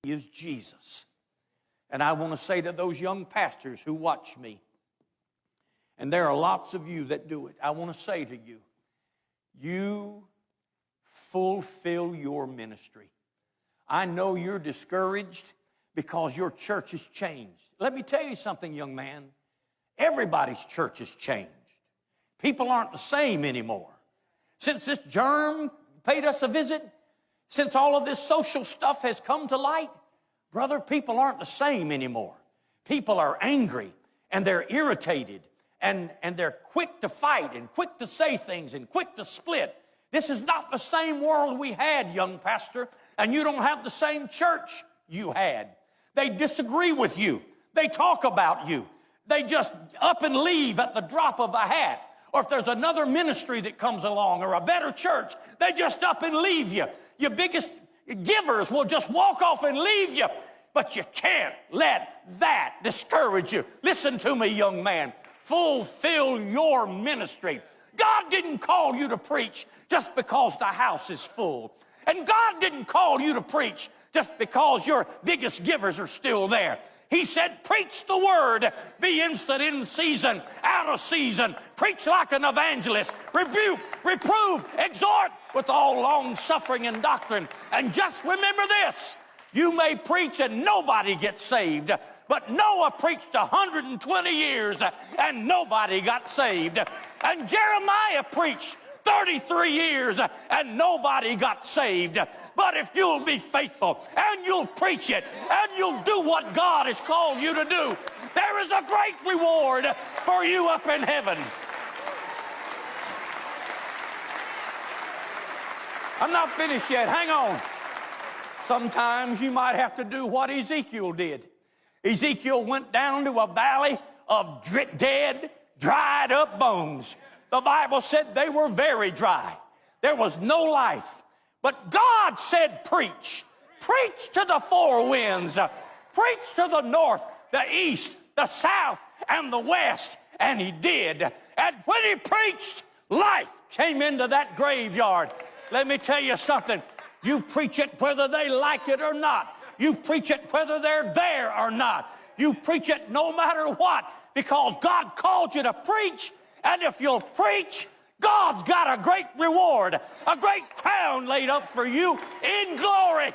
is Jesus. And I want to say to those young pastors who watch me, and there are lots of you that do it, I want to say to you, you fulfill your ministry. I know you're discouraged because your church has changed. Let me tell you something, young man. Everybody's church has changed. People aren't the same anymore. Since this germ paid us a visit, since all of this social stuff has come to light, brother, people aren't the same anymore. People are angry and they're irritated and they're quick to fight and quick to say things and quick to split. This is not the same world we had, young pastor, and you don't have the same church you had. They disagree with you. They talk about you. They just up and leave at the drop of a hat. Or if there's another ministry that comes along or a better church, they just up and leave you. Your biggest givers will just walk off and leave you. But you can't let that discourage you. Listen to me, young man. Fulfill your ministry. God didn't call you to preach just because the house is full. And God didn't call you to preach just because your biggest givers are still there. He said, preach the word, be instant in season, out of season, preach like an evangelist, rebuke, reprove, exhort with all long suffering and doctrine. And just remember this, you may preach and nobody gets saved, but Noah preached 120 years and nobody got saved. And Jeremiah preached 33 years and nobody got saved. But if you'll be faithful and you'll preach it and you'll do what God has called you to do, there is a great reward for you up in heaven. I'm not finished yet. Hang on. Sometimes you might have to do what Ezekiel did. Ezekiel went down to a valley of dead, dried up bones. The Bible said they were very dry. There was no life. But God said, preach. Preach to the four winds. Preach to the north, the east, the south, and the west. And he did. And when he preached, life came into that graveyard. Let me tell you something. You preach it whether they like it or not. You preach it whether they're there or not. You preach it no matter what, because God called you to preach. And if you'll preach, God's got a great reward, a great crown laid up for you in glory.